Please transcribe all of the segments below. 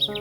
Have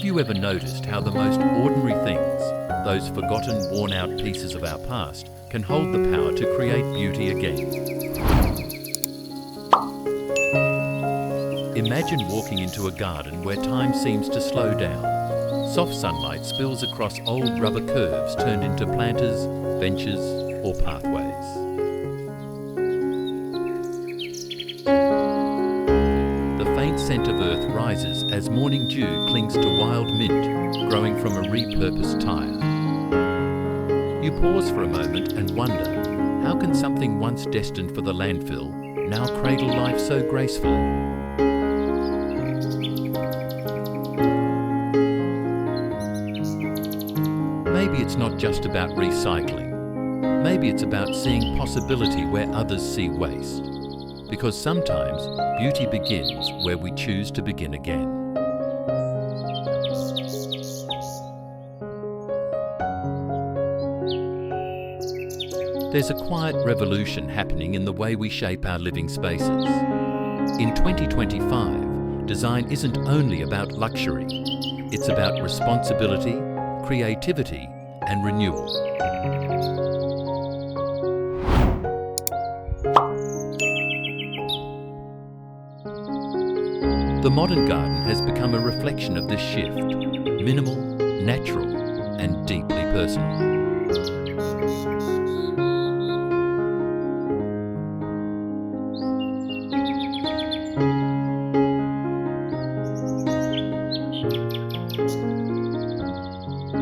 you ever noticed how the most ordinary things, those forgotten, worn-out pieces of our past, can hold the power to create beauty again? Imagine walking into a garden where time seems to slow down. Soft sunlight spills across old rubber curves turned into planters, benches, or pathways. The faint scent of earth rises as morning dew clings to wild mint growing from a repurposed tyre. You pause for a moment and wonder, how can something once destined for the landfill now cradle life so gracefully? Maybe it's not just about recycling. Maybe it's about seeing possibility where others see waste. Because sometimes beauty begins where we choose to begin again. There's a quiet revolution happening in the way we shape our living spaces. In 2025, design isn't only about luxury. It's about responsibility, creativity, and renewal. The modern garden has become a reflection of this shift, minimal, natural, and deeply personal.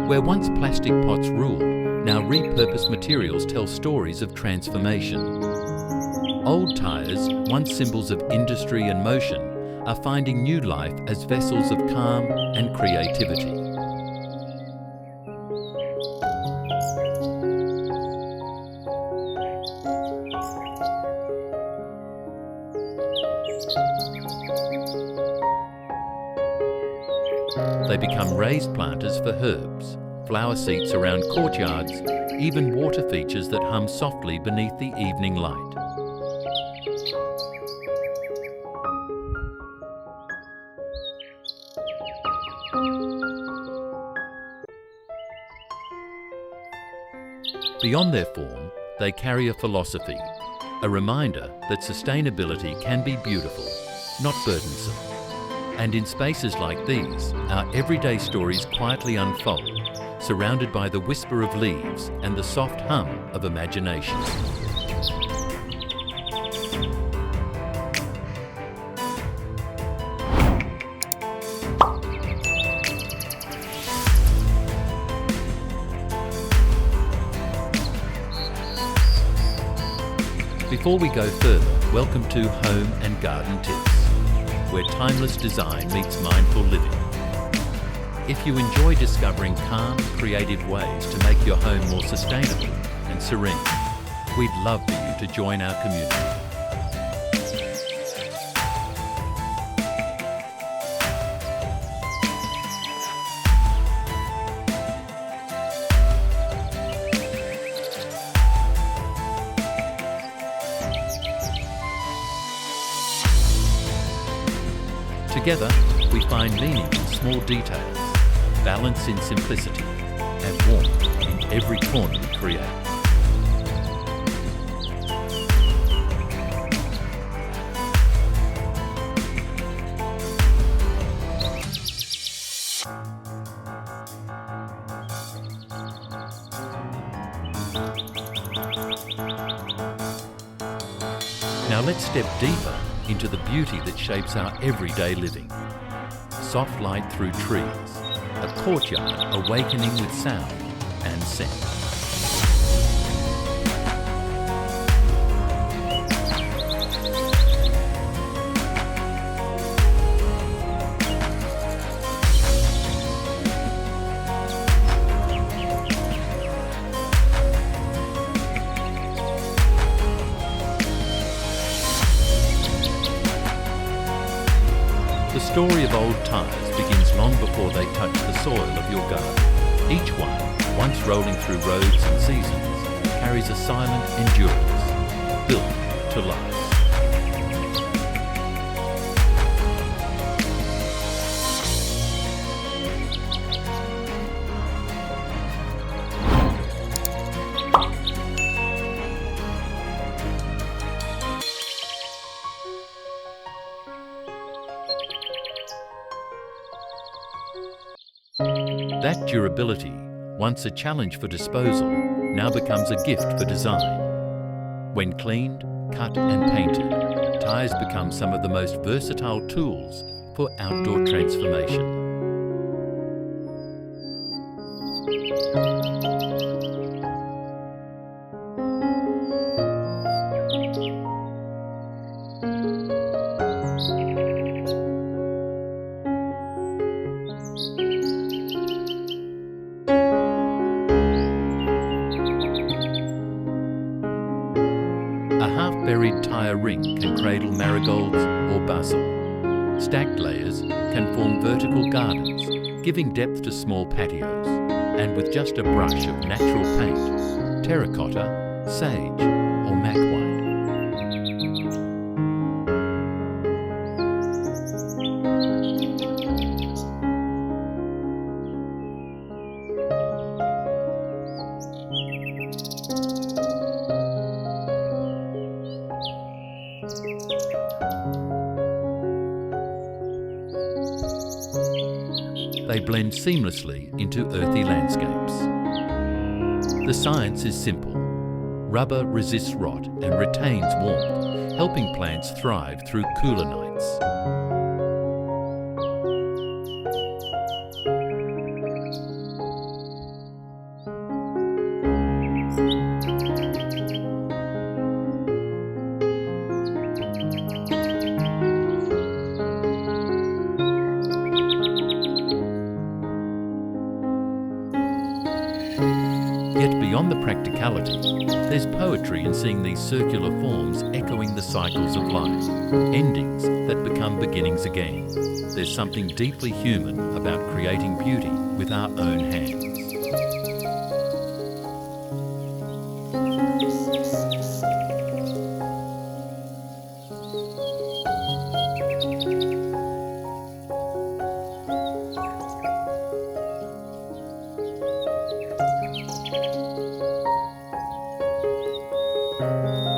Where once plastic pots ruled, now repurposed materials tell stories of transformation. Old tyres, once symbols of industry and motion, are finding new life as vessels of calm and creativity. They become raised planters for herbs, flower seats around courtyards, even water features that hum softly beneath the evening light. Beyond their form, they carry a philosophy, a reminder that sustainability can be beautiful, not burdensome. And in spaces like these, our everyday stories quietly unfold, surrounded by the whisper of leaves and the soft hum of imagination. Before we go further, welcome to Home and Garden Tips, where timeless design meets mindful living. If you enjoy discovering calm, creative ways to make your home more sustainable and serene, we'd love for you to join our community. Together, we find meaning in small details, balance in simplicity, and warmth in every corner we create. Now let's step deeper into the beauty that shapes our everyday living. Soft light through trees, a courtyard awakening with sound and scent. The story of old tyres begins long before they touch the soil of your garden. Each one, once rolling through roads and seasons, carries a silent endurance, built to last. That durability, once a challenge for disposal, now becomes a gift for design. When cleaned, cut and painted, tyres become some of the most versatile tools for outdoor transformation. A half-buried tyre ring can cradle marigolds or basil. Stacked layers can form vertical gardens, giving depth to small patios. And with just a brush of natural paint, terracotta, sage or mac white. They blend seamlessly into earthy landscapes. The science is simple. Rubber resists rot and retains warmth, helping plants thrive through cooler nights. Yet beyond the practicality, there's poetry in seeing these circular forms echoing the cycles of life, endings that become beginnings again. There's something deeply human about creating beauty with our own hands.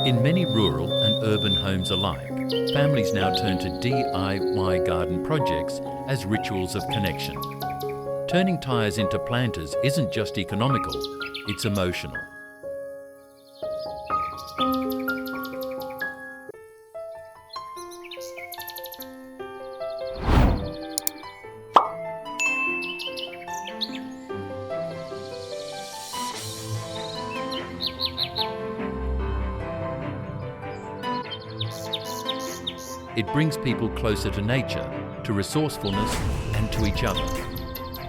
In many rural and urban homes alike, families now turn to DIY garden projects as rituals of connection. Turning tyres into planters isn't just economical, it's emotional. It brings people closer to nature, to resourcefulness and to each other.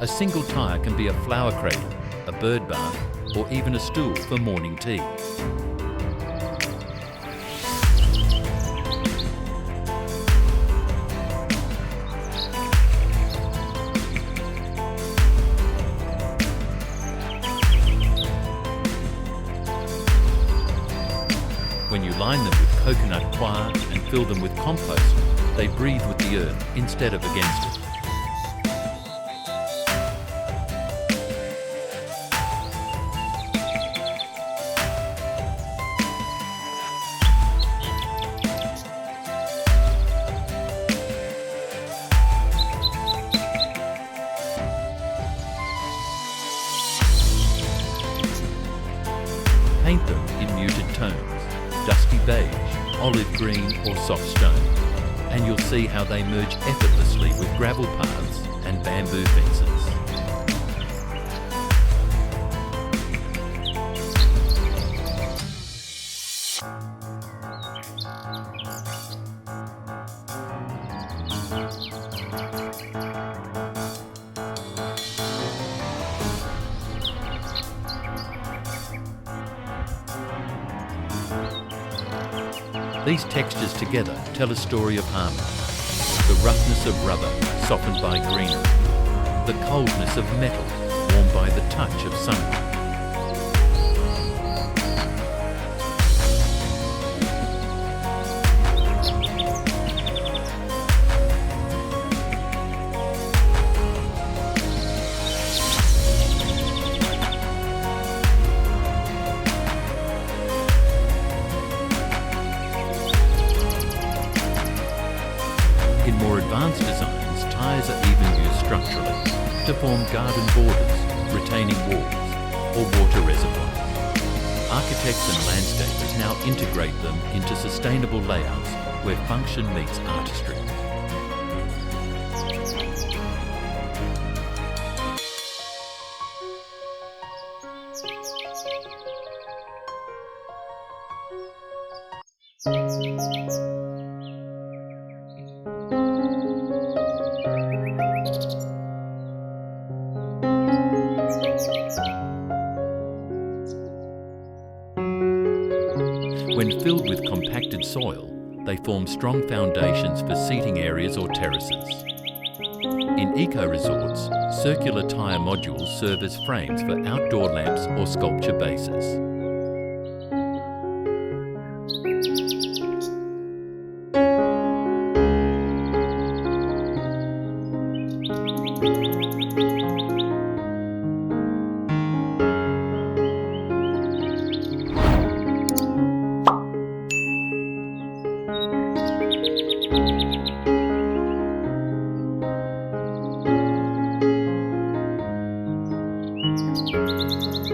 A single tyre can be a flower cradle, a bird bath, or even a stool for morning tea. When you line them with coconut coir and fill them with compost, they breathe with the earth instead of against it. Paint them in muted tones, dusty beige, olive green or soft stone, and you'll see how they merge effortlessly with gravel paths and bamboo fences. These textures together tell a story of harmony. The roughness of rubber, softened by greenery. The coldness of metal, warmed by the touch of sunlight. In more advanced designs, tyres are even used structurally. to form garden borders, retaining walls, or water reservoirs. Architects and landscapers now integrate them into sustainable layouts where function meets artistry. When filled with compacted soil, they form strong foundations for seating areas or terraces. In eco-resorts, circular tyre modules serve as frames for outdoor lamps or sculpture bases.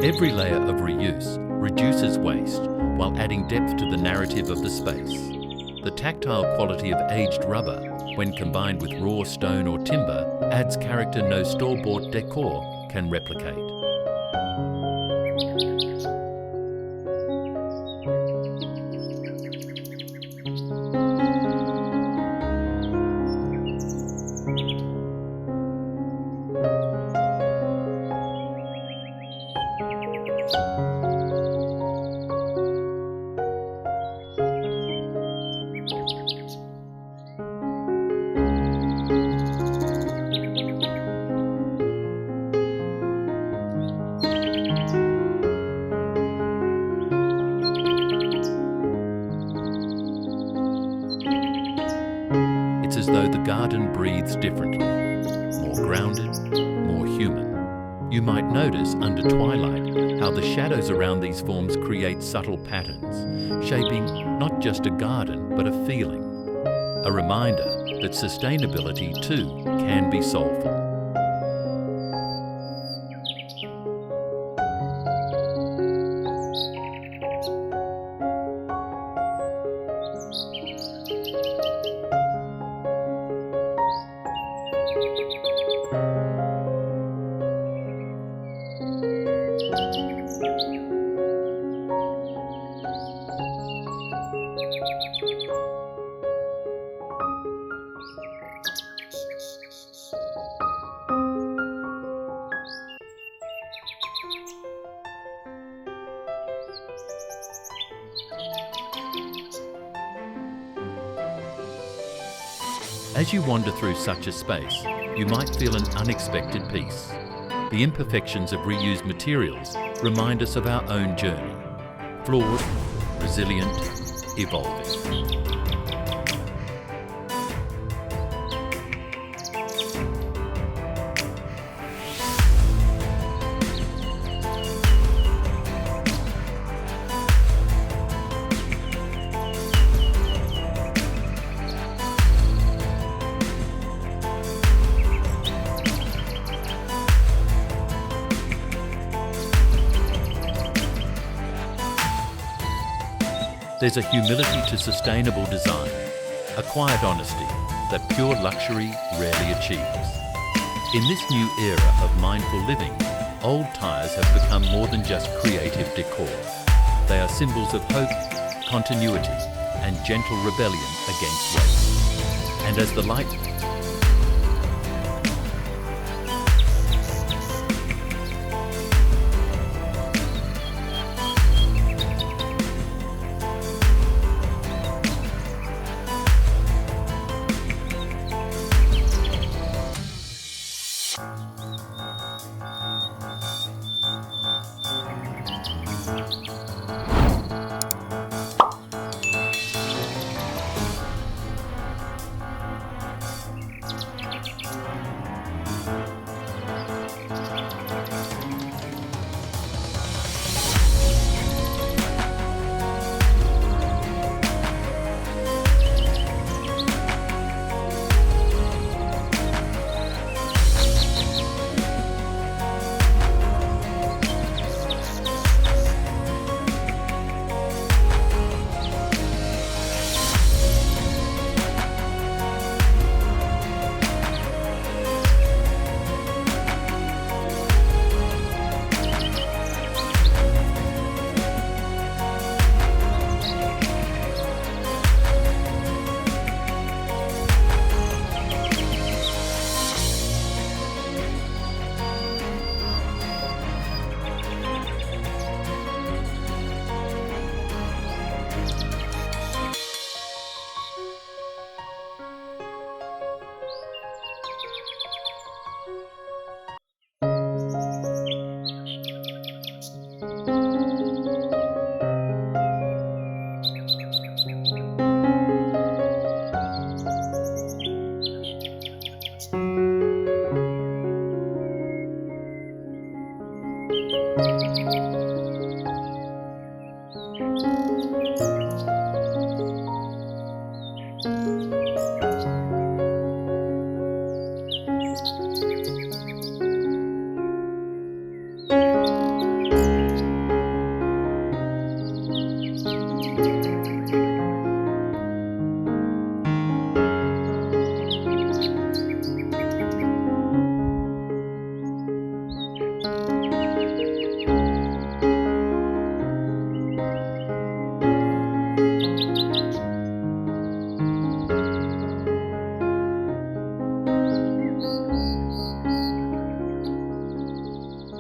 Every layer of reuse reduces waste while adding depth to the narrative of the space. The tactile quality of aged rubber, when combined with raw stone or timber, adds character no store-bought decor can replicate. It's as though the garden breathes differently, more grounded, more human. You might notice under twilight how the shadows around these forms create subtle patterns, shaping not just a garden but a feeling. A reminder that sustainability too can be soulful. As you wander through such a space, you might feel an unexpected peace. The imperfections of reused materials remind us of our own journey. Flawed, resilient, evolving. There's a humility to sustainable design, a quiet honesty that pure luxury rarely achieves. In this new era of mindful living, old tyres have become more than just creative decor. They are symbols of hope, continuity, and gentle rebellion against waste. And as the light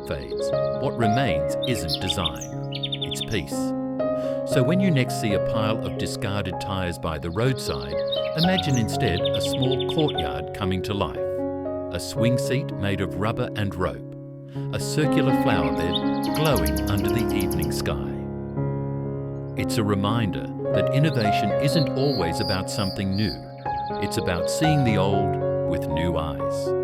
Fades. What remains isn't design, it's peace. So when you next see a pile of discarded tyres by the roadside, imagine instead a small courtyard coming to life. A swing seat made of rubber and rope. A circular flower bed glowing under the evening sky. It's a reminder that innovation isn't always about something new. It's about seeing the old with new eyes.